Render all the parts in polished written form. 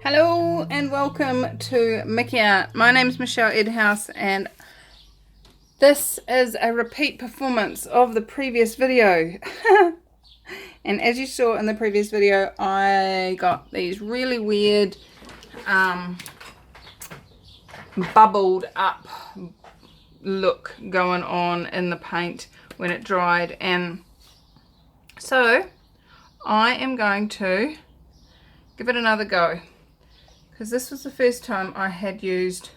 Hello and welcome to Mickey Art. My name is Michelle Edhouse and this is a repeat performance of the previous video. And as you saw in the previous video, I got these really weird bubbled up look going on in the paint when it dried, and so I am going to give it another go, because this was the first time I had used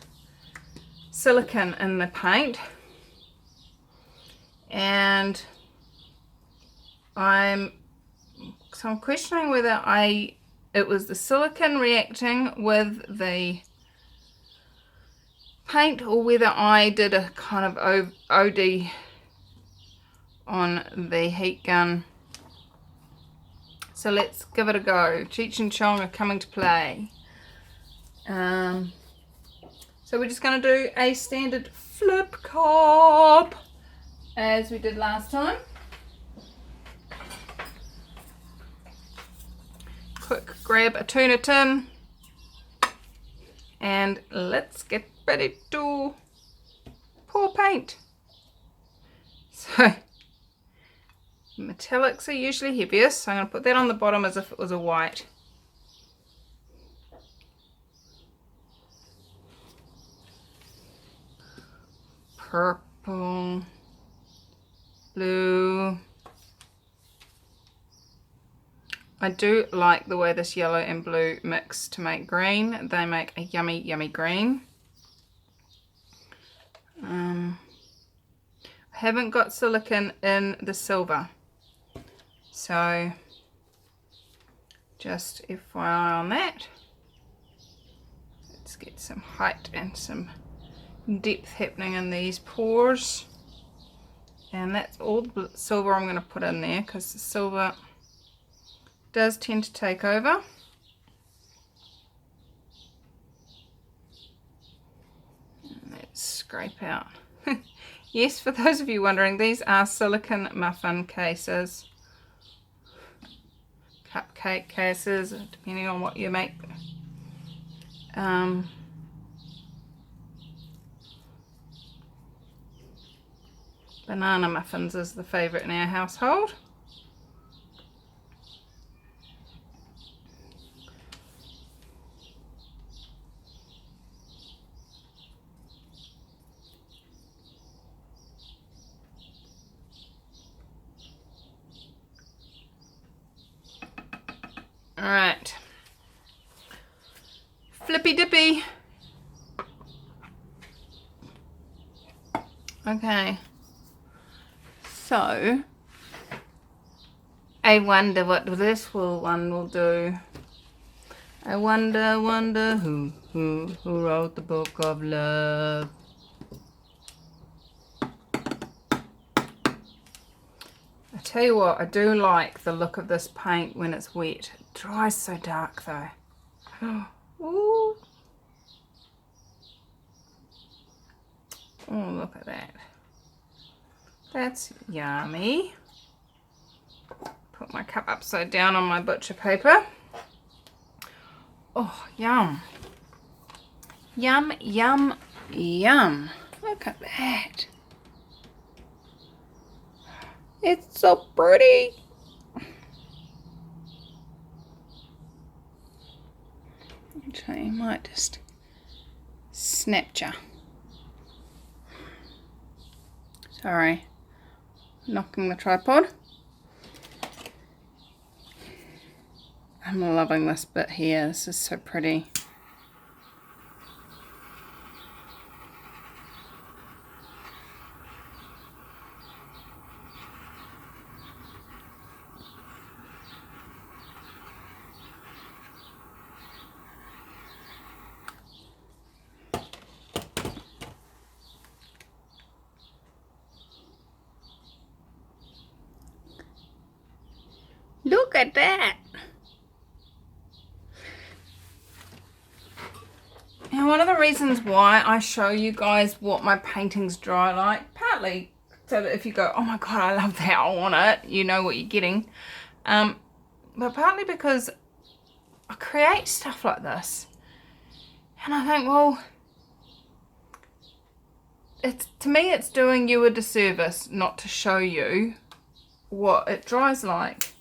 silicone in the paint, and I'm questioning whether it was the silicone reacting with the paint or whether I did a kind of OD on the heat gun. So let's give it a go. Cheech and Chong are coming to play. So we're just going to do a standard flip cop as we did last time. Quick grab a tuna tin and let's get ready to pour paint. So metallics are usually heaviest, so I'm going to put that on the bottom as if it was a white. Purple, blue. I do like the way this yellow and blue mix to make green. They make a yummy, yummy green. I haven't got silicone in the silver, so just FYI on that. Let's get some height and some depth happening in these pores, and that's all the silver I'm going to put in there, because the silver does tend to take over. And let's scrape out. Yes, for those of you wondering, these are silicone muffin cases, cupcake cases, depending on what you make. Banana muffins is the favourite in our household. Alright, flippy dippy. Okay, so I wonder what this one will do. I wonder who wrote the book of love. I tell you what, I do like the look of this paint when it's wet. It dries so dark though. Ooh. Oh, look at that. That's yummy. Put my cup upside down on my butcher paper. Oh, yum. Yum, yum, yum. Look at that. It's so pretty. Actually, I might just snapcher. Sorry, knocking the tripod. I'm loving this bit here. This is so pretty. Look at that. And one of the reasons why I show you guys what my paintings dry like, partly so that if you go, oh my god, I love that, I want it, you know what you're getting. But partly because I create stuff like this and I think, well, to me it's doing you a disservice not to show you what it dries like.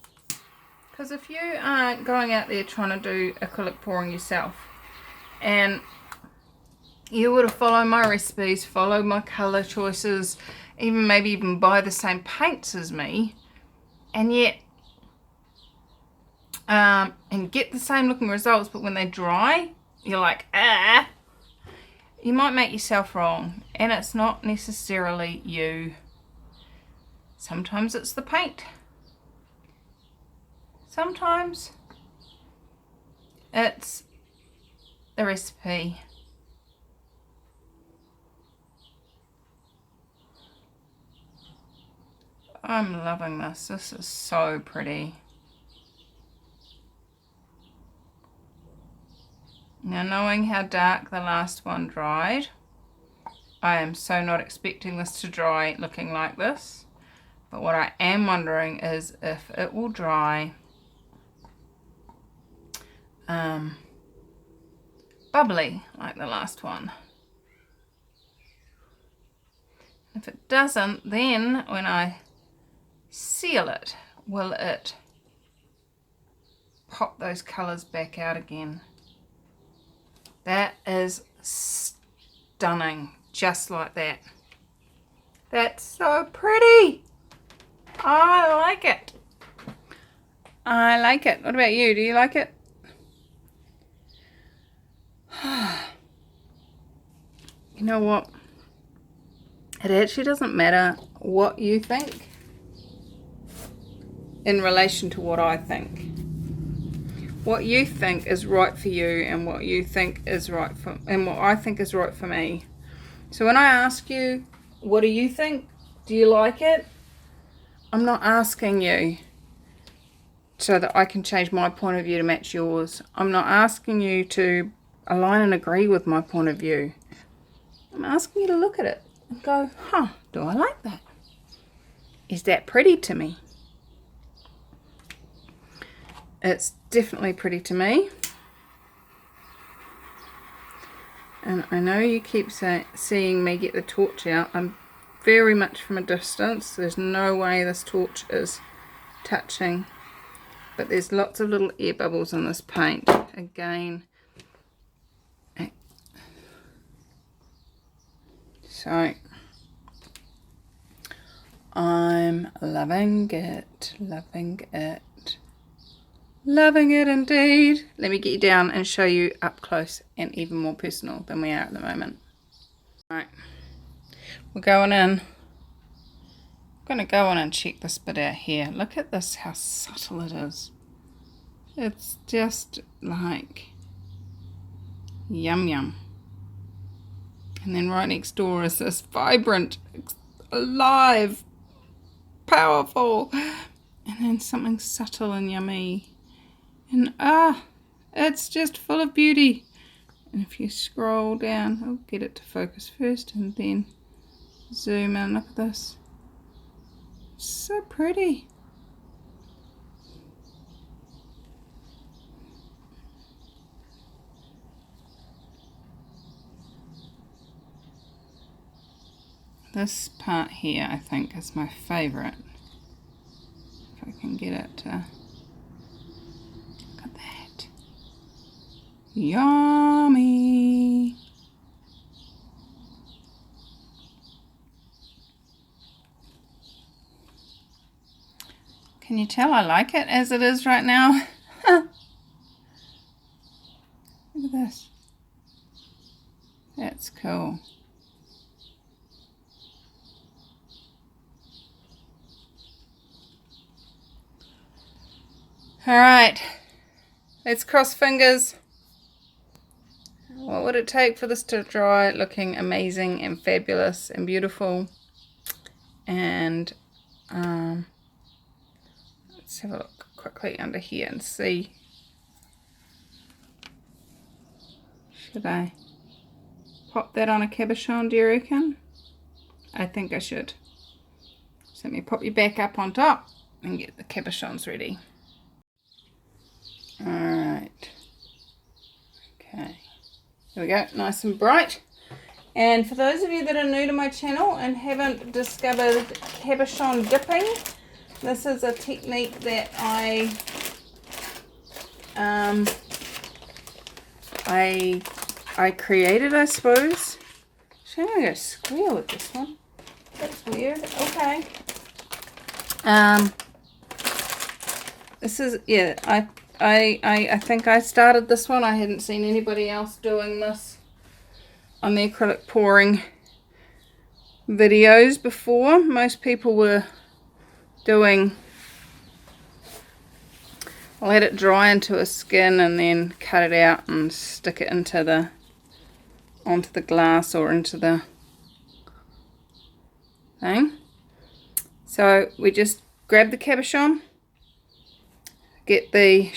Because if you aren't going out there trying to do acrylic pouring yourself, and you were to follow my recipes, follow my colour choices, maybe even buy the same paints as me, and yet and get the same looking results, but when they dry, you're like, you might make yourself wrong, and it's not necessarily you. Sometimes it's the paint. Sometimes it's the recipe. I'm loving this. This is so pretty. Now, knowing how dark the last one dried, I am so not expecting this to dry looking like this. But what I am wondering is if it will dry bubbly like the last one. If it doesn't, then when I seal it, will it pop those colours back out again? That is stunning, just like that. That's so pretty. I like it. I like it. What about you? Do you like it? You know what? It actually doesn't matter what you think in relation to what I think. What you think is right for you, and what you think is right for, and what I think is right for me. So when I ask you, what do you think? Do you like it? I'm not asking you so that I can change my point of view to match yours. I'm not asking you to align and agree with my point of view. I'm asking you to look at it and go, do I like that? Is that pretty to me? It's definitely pretty to me. And I know you keep seeing me get the torch out. I'm very much from a distance. There's no way this torch is touching. But there's lots of little air bubbles in this paint. Again. So I'm loving it, loving it. Loving it indeed. Let me get you down and show you up close and even more personal than we are at the moment. Right, we're going in. I'm going to go in and check this bit out here. Look at this, how subtle it is. It's just like yum yum. And then right next door is this vibrant, alive, powerful, and then something subtle and yummy. And it's just full of beauty. And if you scroll down, I'll get it to focus first and then zoom in. Look at this. So pretty. This part here, I think, is my favourite. If I can get it to... Look at that. Yummy! Can you tell I like it as it is right now? Look at this. That's cool. Alright, let's cross fingers. What would it take for this to dry looking amazing and fabulous and beautiful? And let's have a look quickly under here and see. Should I pop that on a cabochon, do you reckon? I think I should. So let me pop you back up on top and get the cabochons ready. Alright. Okay, there we go, nice and bright. And for those of you that are new to my channel and haven't discovered cabochon dipping, this is a technique that I created, I suppose. Actually, I'm going to go square with this one. That's weird. Okay. This is, yeah, I think I started this one. I hadn't seen anybody else doing this on the acrylic pouring videos before. Most people were doing, let it dry into a skin and then cut it out and stick it into onto the glass or into the thing. So we just grab the cabochon, get the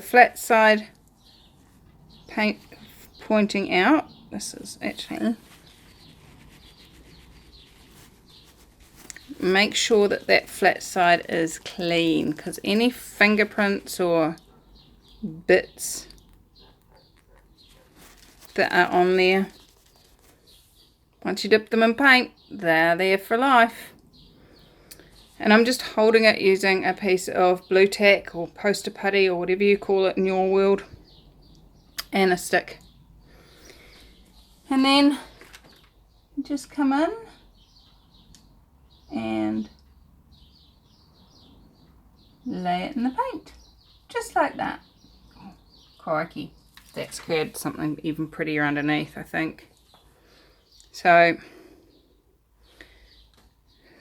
flat side paint pointing out. This is actually, make sure that that flat side is clean, because any fingerprints or bits that are on there, once you dip them in paint, they're there for life. And I'm just holding it using a piece of blue tack or poster putty or whatever you call it in your world, and a stick. And then just come in and lay it in the paint, just like that. Oh, crikey, that's created something even prettier underneath, I think. So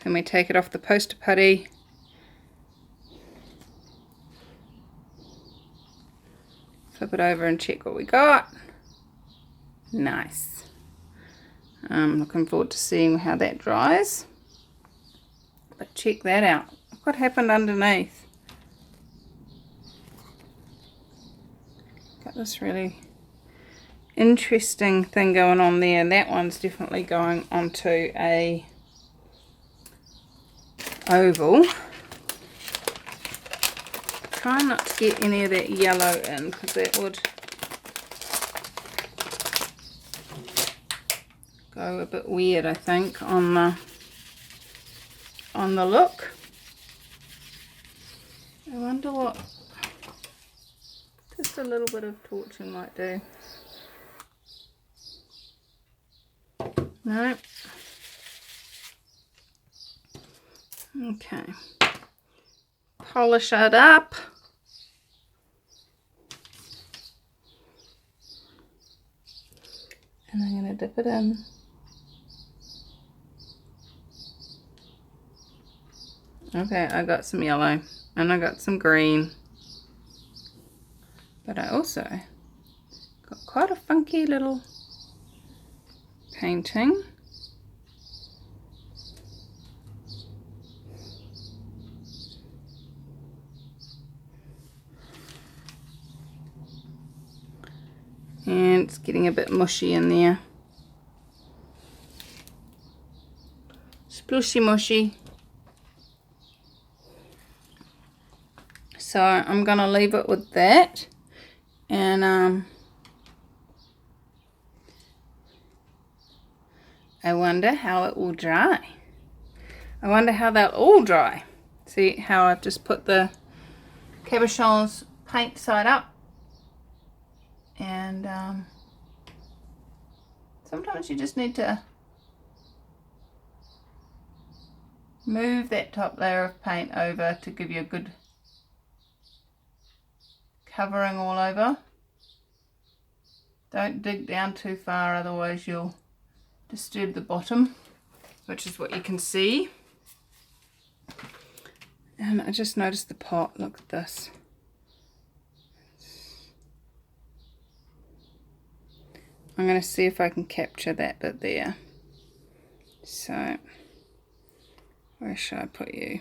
then we take it off the poster putty, flip it over and check what we got. Nice. I'm looking forward to seeing how that dries. But check that out. Look what happened underneath. Got this really interesting thing going on there, and that one's definitely going onto a oval. Try not to get any of that yellow in, because that would go a bit weird, I think, on the look. I wonder what just a little bit of torching might do. No. Okay. Polish it up. And I'm going to dip it in. Okay, I got some yellow and I got some green, but I also got quite a funky little painting. And it's getting a bit mushy in there. Splooshy mushy. So I'm gonna leave it with that, and I wonder how it will dry. I wonder how they'll all dry. See how I've just put the cabochon's paint side up, and sometimes you just need to move that top layer of paint over to give you a good covering all over. Don't dig down too far, otherwise you'll disturb the bottom, which is what you can see. And I just noticed the pot. Look at this. I'm going to see if I can capture that bit there. So where should I put you?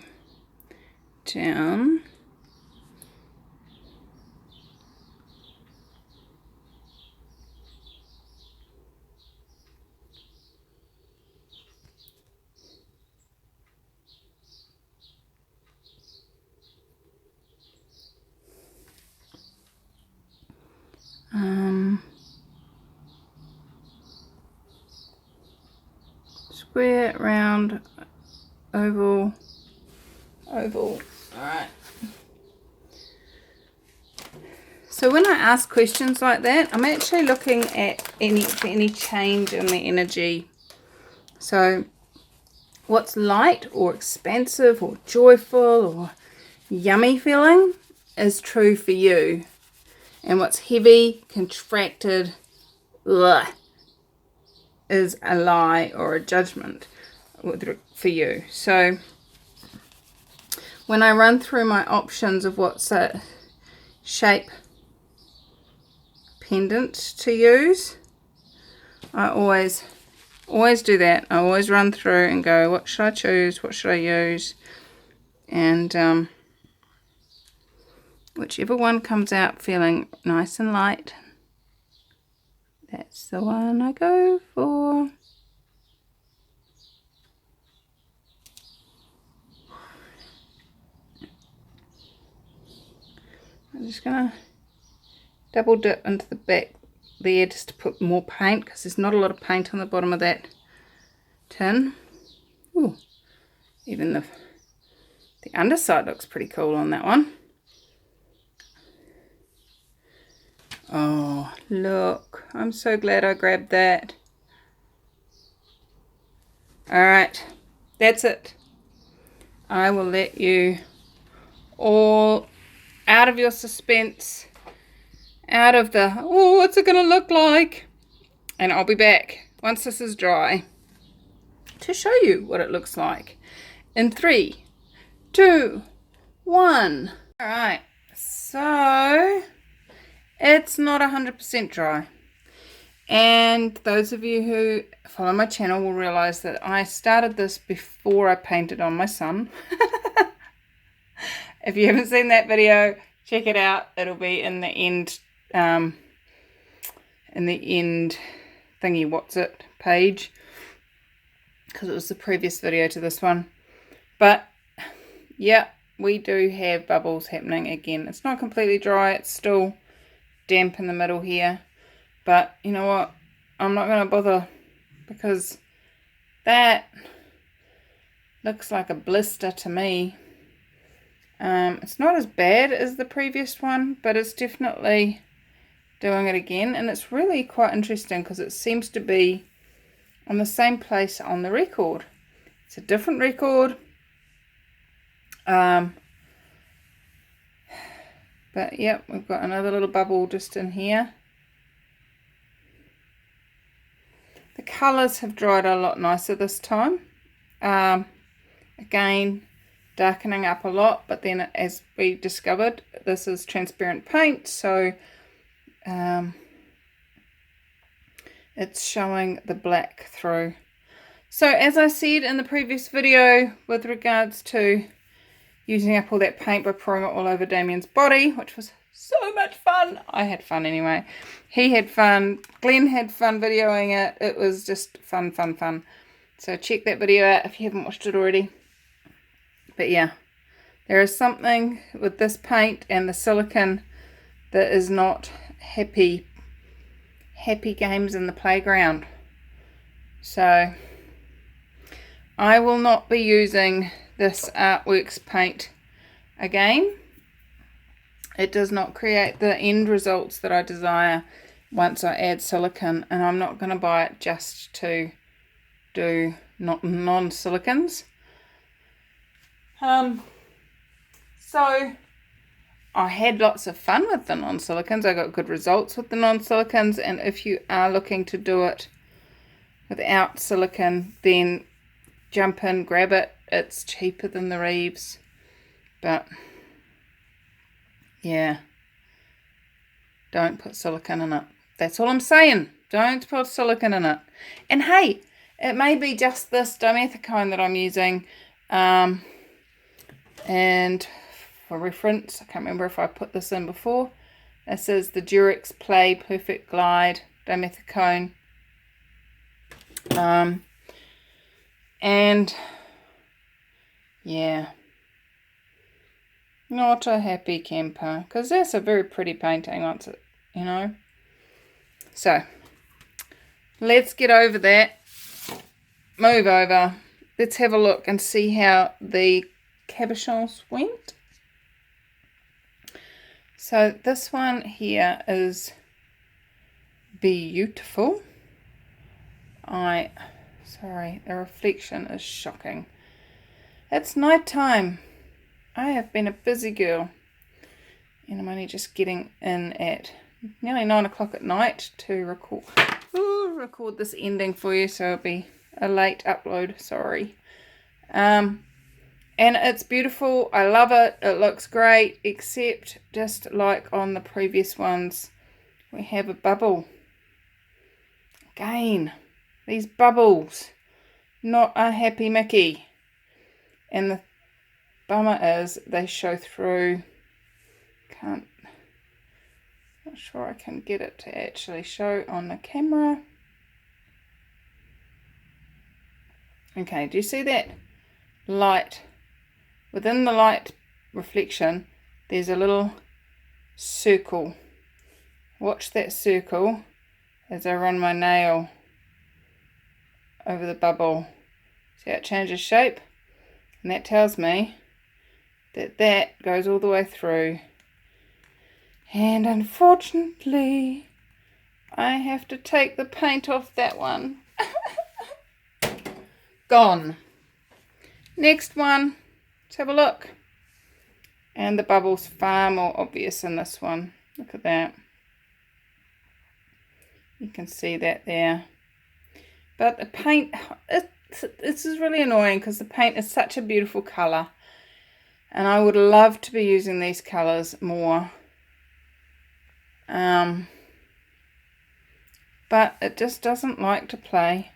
Down. square, round, oval, oval. Alright. So when I ask questions like that, I'm actually looking at any change in the energy. So what's light or expansive or joyful or yummy feeling is true for you. And what's heavy, contracted, ugh, is a lie or a judgment for you. So when I run through my options of what's a shape pendant to use, I always do that. I always run through and go, what should I choose? What should I use? And whichever one comes out feeling nice and light, that's the one I go for. I'm just gonna double dip into the back there just to put more paint, because there's not a lot of paint on the bottom of that tin. Ooh, even the underside looks pretty cool on that one. Oh, look, I'm so glad I grabbed that. Alright, that's it. I will let you all out of your suspense, out of the, oh, what's it going to look like? And I'll be back once this is dry to show you what it looks like. In 3, 2, 1. Alright, so it's not 100% dry. And those of you who follow my channel will realize that I started this before I painted on my son. If you haven't seen that video, check it out. It'll be in the end thingy what's it page, because it was the previous video to this one. But yeah, we do have bubbles happening again. It's not completely dry, it's still damp in the middle here, but you know what, I'm not going to bother, because that looks like a blister to me. It's not as bad as the previous one, but it's definitely doing it again. And it's really quite interesting because it seems to be on the same place on the record. It's a different record. But yep, we've got another little bubble just in here. The colours have dried a lot nicer this time. Again, darkening up a lot, but then as we discovered, this is transparent paint, so it's showing the black through. So as I said in the previous video with regards to using up all that paint by pouring it all over Damien's body, which was so much fun. I had fun anyway. He had fun. Glenn had fun videoing it. It was just fun. So check that video out if you haven't watched it already. But yeah, there is something with this paint and the silicone that is not happy games in the playground. So I will not be using this Artworx paint again. It does not create the end results that I desire once I add silicone, and I'm not going to buy it just to do non-silicons. So I had lots of fun with the non-silicons. I got good results with the non-silicons, and if you are looking to do it without silicone, then jump in, grab it. It's cheaper than the Reeves, but yeah, don't put silicone in it. That's all I'm saying. Don't put silicone in it. And hey, it may be just this dimethicone that I'm using. And for reference, I can't remember if I put this in before. This is the Durex Play Perfect Glide dimethicone. And yeah, not a happy camper, because that's a very pretty painting once it, you know. So let's get over that move over. Let's have a look and see how the cabochons went. So this one here is beautiful. Sorry, the reflection is shocking. It's night time. I have been a busy girl, and I'm only just getting in at nearly 9 o'clock at night to record this ending for you, so it'll be a late upload, sorry. And it's beautiful. I love it. It looks great, except just like on the previous ones, we have a bubble. Again, these bubbles, not a happy Mickey. And the bummer is they show through. Not sure I can get it to actually show on the camera. Okay, do you see that light? Within the light reflection, there's a little circle. Watch that circle as I run my nail over the bubble. See how it changes shape? And that tells me that that goes all the way through. And unfortunately, I have to take the paint off that one. Gone. Next one. Let's have a look. And the bubble's far more obvious in this one. Look at that. You can see that there. But the paint, this is really annoying because the paint is such a beautiful colour. And I would love to be using these colours more. But it just doesn't like to play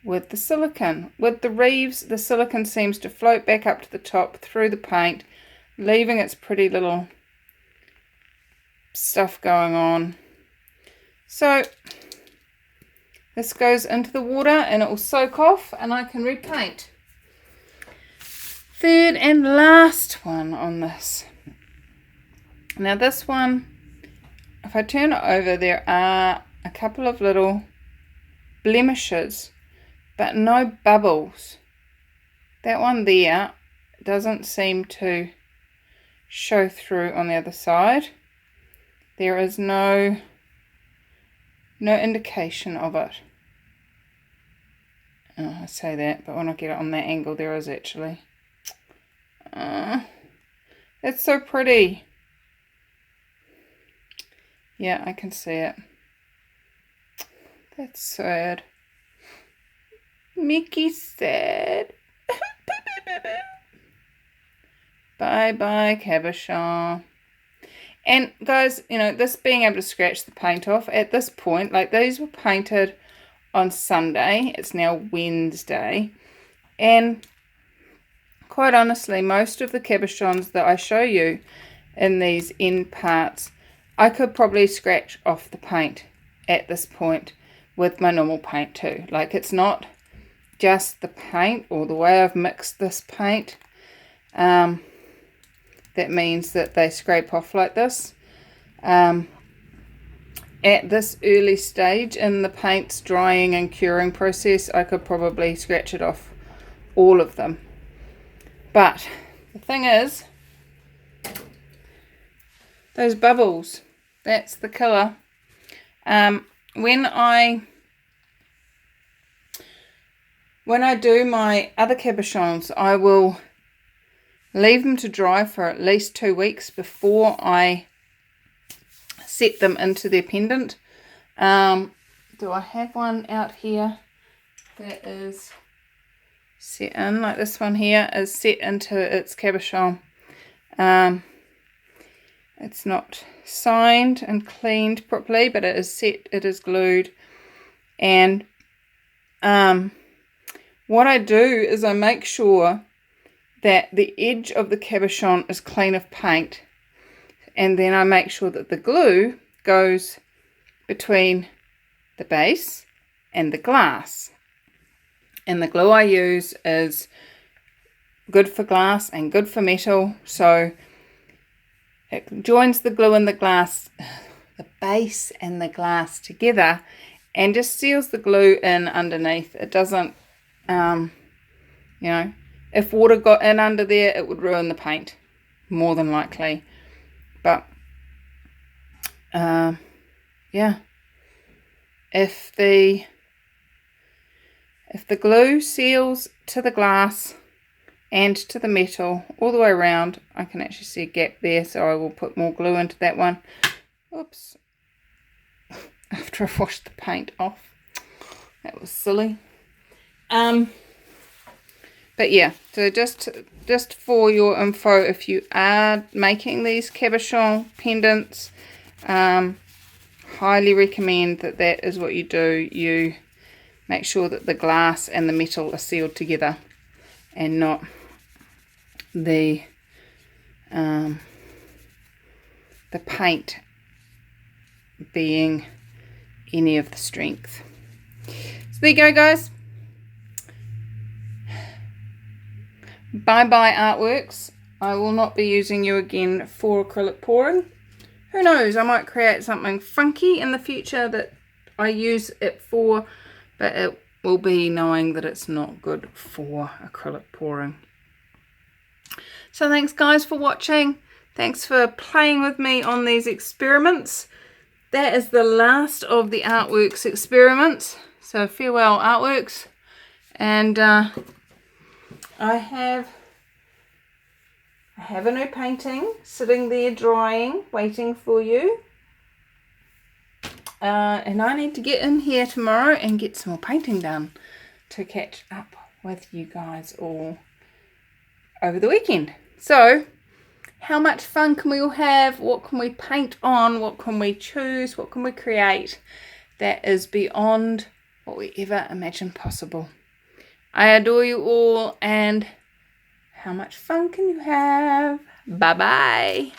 with the silicone. With the Reeves, the silicone seems to float back up to the top through the paint, leaving its pretty little stuff going on. So this goes into the water and it will soak off and I can repaint. Third and last one on this. Now this one, if I turn it over, there are a couple of little blemishes, but no bubbles. That one there doesn't seem to show through on the other side. There is no indication of it. Oh, I say that, but when I get it on that angle, there is actually. It's so pretty. Yeah, I can see it. That's sad. Mickey's sad. Bye bye, Cabochon. And guys, you know, this being able to scratch the paint off at this point, like these were painted on Sunday. It's now Wednesday. And quite honestly, most of the cabochons that I show you in these end parts, I could probably scratch off the paint at this point with my normal paint too. Like, it's not just the paint or the way I've mixed this paint that means that they scrape off like this. At this early stage in the paint's drying and curing process, I could probably scratch it off, all of them. But the thing is, those bubbles, that's the killer. When I do my other cabochons, I will leave them to dry for at least 2 weeks before I set them into their pendant. Do I have one out here that is set in? Like this one here is set into its cabochon. It's not signed and cleaned properly, but it is set, it is glued. And what I do is I make sure that the edge of the cabochon is clean of paint, and then I make sure that the glue goes between the base and the glass. And the glue I use is good for glass and good for metal, so it joins the glue and the glass, the base and the glass together, and just seals the glue in underneath. It doesn't You know, if water got in under there, it would ruin the paint, more than likely. But yeah, if the glue seals to the glass and to the metal all the way around, I can actually see a gap there, so I will put more glue into that one. Oops. After I've washed the paint off. That was silly. But yeah, so just for your info, if you are making these cabochon pendants, highly recommend that is what you do. You make sure that the glass and the metal are sealed together and not the paint being any of the strength. So there you go, guys. Bye bye, Artworx. I will not be using you again for acrylic pouring. Who knows, I might create something funky in the future that I use it for, but it will be knowing that it's not good for acrylic pouring. So thanks guys for watching. Thanks for playing with me on these experiments. That is the last of the Artworx experiments. So farewell, Artworx. And I have a new painting sitting there drying, waiting for you. And I need to get in here tomorrow and get some more painting done to catch up with you guys all over the weekend. So, how much fun can we all have? What can we paint on? What can we choose? What can we create that is beyond what we ever imagined possible? I adore you all, and how much fun can you have? Bye bye.